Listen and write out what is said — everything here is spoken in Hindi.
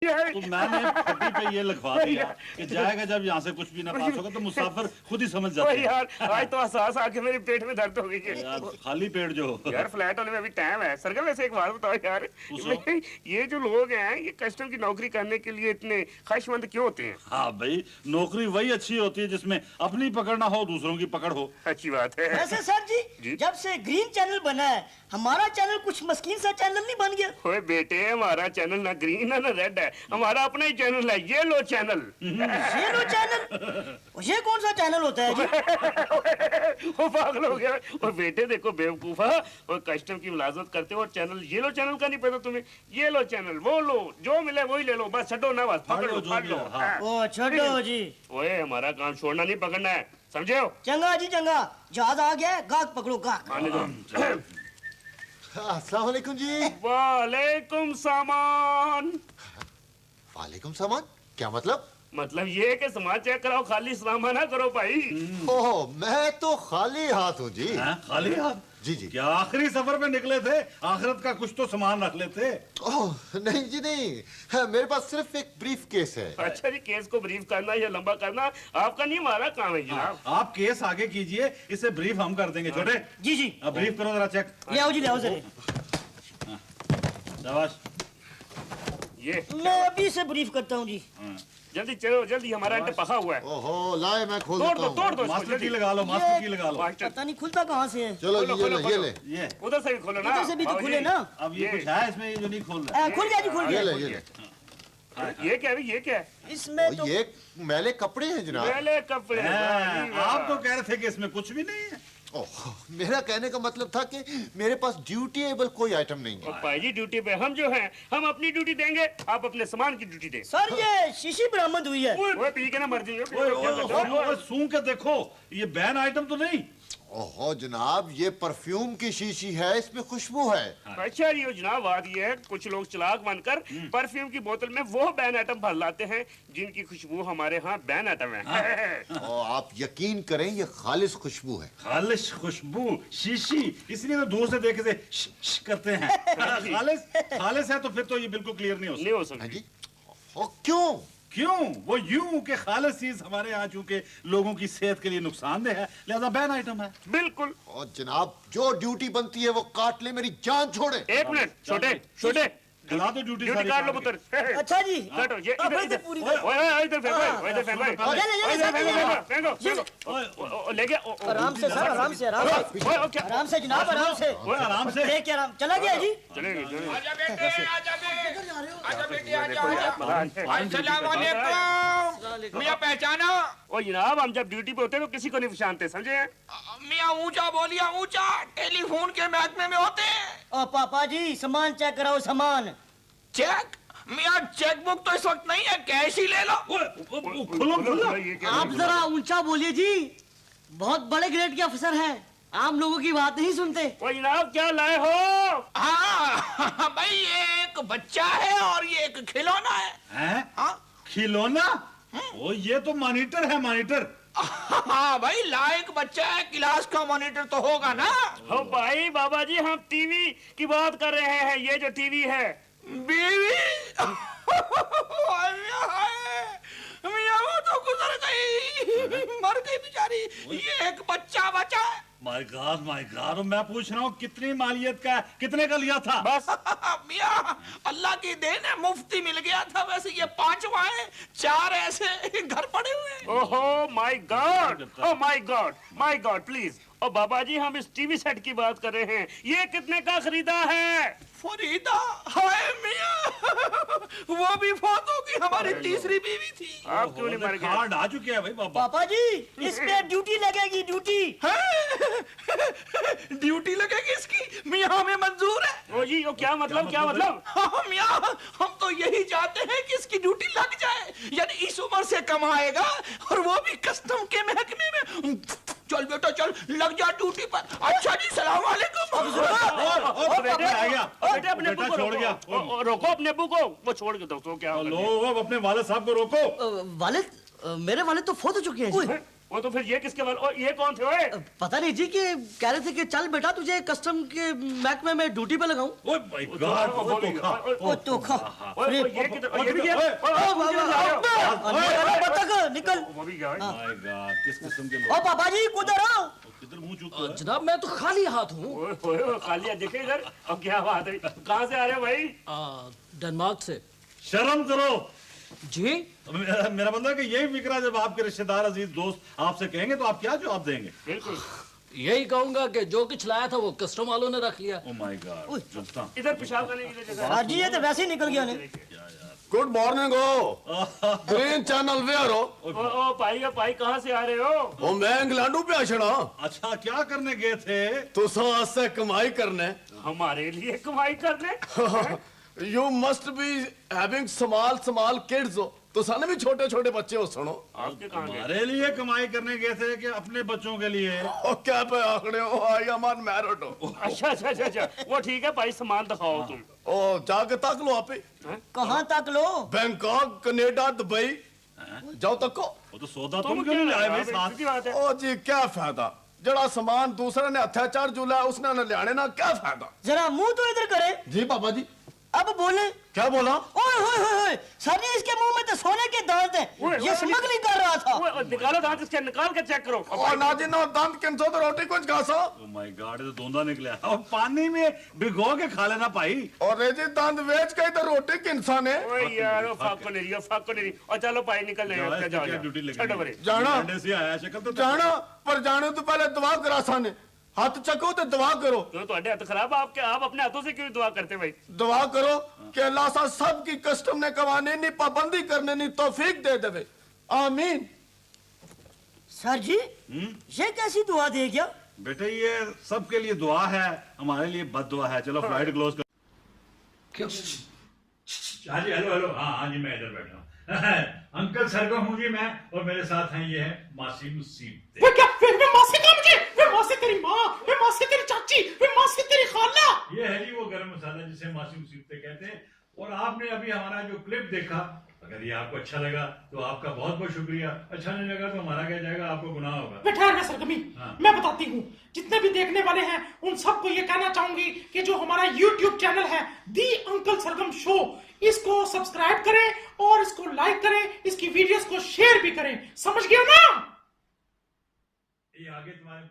तो मैंने पट्टी पे ये लिखवा दिया कि जाएगा जब यहाँ से कुछ भी ना पास होगा तो मुसाफिर खुद ही समझ जाता है। यार आज तो एहसास आके मेरे पेट में दर्द हो गई है यार खाली पेट जो यार फ्लैट होने में अभी टाइम है। सरगम वैसे एक बात बताओ यार, ये जो लोग हैं ये कस्टम की नौकरी करने के लिए इतने ख्वाहिशमंद क्यों होते हैं? हाँ भाई, नौकरी वही अच्छी होती है जिसमें अपनी पकड़ ना हो, दूसरों की पकड़ हो। अच्छी बात है। वैसे सर जी जब से ग्रीन चैनल बना है हमारा चैनल कुछ मस्कीन सा चैनल नहीं बन गया? ओए बेटे, हमारा चैनल ना ग्रीन है ना रेड है, हमारा अपना ही चैनल है, ये लो चैनल। ये लो चैनल? ये कौन सा चैनल होता है जी? वो पागल हो गया। और बेटे देखो बेवकूफा, और कस्टम की मुलाजमत करते हो और चैनल ये लो चैनल का नहीं पता तुम्हें? ये लो चैनल, वो लो, जो मिले वही ले लो, बस छठो ना, बस पकड़ लो, फाड़ लो। ओ छोड़ो जी। ओए हमारा काम छोड़ना नहीं, पकड़ना है, समझे हो? चंगा जी चंगा, जहाज आ गया है, गाहक पकड़ो गाहक। आने दो। अस्सलाम वालेकुम जी। वालेकुम सामान। वालेकुम सामान क्या मतलब? मतलब ये कि सामान चेक कराओ, खाली सामान ना करो भाई। ओह मैं तो खाली हाथ हूँ जी। खाली हाथ? जी जी। क्या आखिरी सफर पे निकले थे? आखिरत का कुछ तो सामान रख लेते। ओह नहीं जी नहीं, है, मेरे पास सिर्फ एक ब्रीफ केस है। अच्छा जी, केस को ब्रीफ करना या लंबा करना आपका नहीं हमारा काम है जनाब। आप केस आगे कीजिए, इसे ब्रीफ हम कर देंगे। छोटे जी जी अब ब्रीफ करो जरा, चेक। ले आओ जी, ले आओ जरा। शाबाश। ये मैं अभी से ब्रीफ करता हूँ जी। जल्दी चलो, जल्दी, हमारा अंडा पका हुआ है। ओहो लाए मैं खोल तोड़ देता दो, हूँ। तोड़ दो इसको, मास्टर की जल्दी। लगा लो, मास्टर की लगा लो। मास्टर, पता नहीं खुलता कहाँ से है। चलो खोलो, जी ये खोलो, ले, ये खोलो। ले। ये उधर से भी खोलो ना। इधर से भी तो आओ खुले जी। ना। अब ये कुछ है इसमें, ये जो नहीं खोल रहा। खुल गया जी, खुल ये गया। ले, ये ले। ये क्या है? ये क्या है? इसमें तो ये मैले कपड़े हैं जनाब। पहले कपड़े। आप तो कह रहे थे कि इसमें कुछ भी नहीं है। ओह मेरा कहने का मतलब था कि मेरे पास ड्यूटीएबल कोई आइटम नहीं है। भाई जी ड्यूटी पे हम जो हैं, हम अपनी ड्यूटी देंगे, आप अपने सामान की ड्यूटी दें। सर ये शीशी बरामद हुई है। वो पी के ना मर जाइए। ओए, सूंघ के देखो, ये बैन आइटम तो नहीं। ओहो जनाब ये परफ्यूम की शीशी है, इसमें खुशबू है। अच्छा ये जनाब बात ये है, कुछ लोग चालाक बनकर परफ्यूम की बोतल में वो बैन आइटम भर लाते हैं जिनकी खुशबू हमारे यहाँ बैन आइटम है। और आप यकीन करें ये खालिश खुशबू है। खालिश खुशबू, शीशी, इसलिए तो दूर से देखे से श करते हैं। खालिश है तो फिर तो ये बिल्कुल क्लियर नहीं हो सकता। नहीं हो हाँ सकती। जी। और क्यों? क्यों? वो यूं के खालिश चीज हमारे यहाँ चूंकि लोगों की सेहत के लिए नुकसानदेह है, लिहाजा बैन आइटम है। बिल्कुल। और जनाब जो ड्यूटी बनती है वो काट ले, मेरी जान छोड़े। एक मिनट, छोटे छोटे खिला दो ड्यूटी ड्यूटी काट लो पुत्र। अच्छा जी काटो ये अब इधर इधर इधर। पूरी ओए ओए इधर फेंको, इधर फेंको। ले, ले, ले, ले, फेंको, फेंको, फेंको। ले गया। आराम से सर, आराम से, आराम से, ओए ओके। आराम से जनाब, आराम से। ओए आराम से। देख के आराम। चला गया जी। चलेगी चलेगी। आजा बेटे, आजा बे, आजा बेटे, आजा। अस्सलाम वालेकुम। मियां पहचाना? ओ जनाब हम जब ड्यूटी पे होते हैं तो किसी को नहीं पहचानते, समझे? मियां ऊंचा बोलिए, ऊंचा। टेलीफोन के महकमे में होते हैं। ओ पापा जी सामान चेक कराओ, सामान। चेक? मियां चेकबुक तो इस वक्त नहीं है, कैश ही ले लो। खुलो खुलो। आप जरा ऊंचा बोलिए जी, बहुत बड़े ग्रेड के अफसर हैं, आम लोगों की बात नहीं सुनते। ओ जनाब क्या लाए हो? हाँ भाई ये एक बच्चा है और ये एक खिलौना है। हैं? हाँ खिलौना? ओ ये तो मॉनिटर है, मॉनिटर। हाँ भाई लायक बच्चा है, क्लास का मॉनिटर तो होगा ना। हो भाई बाबा जी हम टीवी की बात कर रहे हैं, ये जो टीवी है। बीवी मियां वो तो गुजर गई, मर गई बेचारी, ये एक बच्चा बचा है। माय गॉड, मैं पूछ रहा हूँ कितनी मालियत का है, कितने का लिया था? बस मियां अल्लाह की देन है, मुफ्ती मिल गया था। वैसे ये 5वां है, 4 ऐसे घर पड़े हुए हैं। ओहो my God, oh my God, my God please. और बाबा जी हम इस टीवी सेट की बात कर रहे हैं, ये कितने का खरीदा है? फरीदा, हाय मियां वो भी फौत हो गई, हमारी तीसरी बीवी थी। आप क्यों नहीं मर गए? कार्ड आ चुके हैं भाई बाबा। पापा जी इस पे ड्यूटी लगेगी, ड्यूटी। ड्यूटी लगेगी इसकी? मियां हमें मंजूर है। ओ जी वो क्या मतलब, क्या मतलब? हाँ मियां हम तो यही चाहते हैं कि इसकी ड्यूटी लग जाए, यानी इस उम्र से कमाएगा और वो भी कस्टम के महकमे में। चल बेटा चल, लग जा ड्यूटी पर। अच्छा जी सलाम वालेकुम। बेटे आ गया। बेटे अपने अब्बू को छोड़ गया। रोको अपने अब्बू को, वो छोड़ के दोस्तों क्या लो अब अपने वालिद साहब को रोको। वालिद, मेरे वालिद तो फौत हो चुके हैं जी। वो तो फिर ये किसके वाले और ये कौन थे ओए? पता नहीं जी कि कह रहे थे कि चल बेटा तुझे कस्टम के महकमे में ड्यूटी पे लगाऊं। ओए माय गॉड, वो तो खा। ओ तो खा ओए ये किधर ये भी गया? ओ बाबा निकल। वो भी गया। माय गॉड, किस किस्म के ओ लोग, पापा जी कुदर आओ। किधर मुंह चूक है? जनाब मैं तो खाली हाथ हूँ। ओए ओए खालिया देखे इधर। अब क्या बात है? कहाँ से आ रहे हो भाई? डेनमार्क से। शर्म करो। जी मेरा मतलब है कि यही फिक्रा जब आपके रिश्तेदार अजीज दोस्त आपसे कहेंगे तो आप क्या जवाब देंगे? बिल्कुल यही कहूंगा कि जो कुछ लाया था वो कस्टम वालों ने रख लिया। ओ माय गॉड, चलता। इधर पेशाब करने की जगह। हाँ जी ये तो वैसे ही निकल गया ने। गुड मॉर्निंग हो ग्रीन चैनल वेयर हो ओ भाई कहाँ से आ रहे हो? ओ मैं इंग्लैंडू पे आशना अच्छा, क्या करने गए थे? तुसा से कमाई करने हमारे लिए कमाई करने? You must be having small kids हो तुसा ने भी छोटे छोटे बच्चे हो सुनो आपके कहाँ गए? हमारे लिए कमाई करने गए थे कि अपने बच्चों के लिए? ओ क्या पे आखड़े हो आई एम अनमैरिड हो अच्छा वो ठीक है भाई, सामान दिखाओ तुम। ओ जाके तक लो आप कहाँ तक लो? बैंकॉक कनाडा दुबई जाओ तको वो तो सौदा तुम क्यों नहीं लाए भाई साथ? सीधी बात है। ओ जी क्या फायदा जड़ा सामान दूसरे ने हथा चढ़ जुला उसने न लियाने ना क्या फायदा? जरा मुंह तो इधर करे। जी पापा जी अब बोले। क्या बोला? ओए होए होए सर जी इसके मुंह में तो सोने के दांत ओए, हैं। ये ओए, स्मगलिंग कर रहा था। ओए, निकालो दांत इसके, निकाल के चेक करो। ओ नाजी नो दंत किनसो तो रोटी कुछ खासो ओ माय गॉड, ये तो दोंदा निकला। और पानी में भिगो के खा लेना भाई। और रेजी दंत वेच के तो रोटी किनसा ने ओए यार वो फाको नहीं। और चलो भाई निकल रहे हैं, क्या जाओ ड्यूटी लगी? छोड़ो बरे। जाना लंडे से आया, शक्ल तो जाना पर जाने तो पहले दुआ करासा ने हाथ चको तो दुआ करो क्यों तुम्हारे हाथ खराब है? आपके आप अपने हाथों से क्यों दुआ करते भाई? दुआ करो कि अल्लाह सा सब की कस्टम ने कवाने नी पाबंदी करने नी तौफीक दे देवे आमीन। सर जी ये कैसी दुआ दे गया? बेटे ये सबके लिए दुआ है, हमारे लिए बद दुआ है। चलो फ्लाइट क्लोज कर। हाँ जी, हेलो हाँ जी, मैं इधर बैठा हूँ। अंकल सरगम हूँ जी मैं, और मेरे साथ हैं ये है मासी मुसीबत। वे क्या वे मासी का मुझे वे मासी तेरी माँ वे मासी तेरी चाची वे मासी तेरी खाला। ये है जी वो गरम मसाला जिसे मासी मुसीबत कहते हैं। और आपने अभी हमारा जो क्लिप देखा, अगर ये आपको अच्छा लगा तो आपका बहुत बहुत शुक्रिया, अच्छा नहीं लगा तो हमारा क्या जाएगा, आपको गुनाह होगा। बैठा है सरगमी, मैं बताती हूँ जितने भी देखने वाले हैं उन सबको ये कहना चाहूंगी कि जो हमारा YouTube चैनल है दी अंकल सरगम शो, इसको सब्सक्राइब करें और इसको लाइक करें, इसकी वीडियोस को शेयर भी करें, समझ गए ना? ये आगे तुम्हारे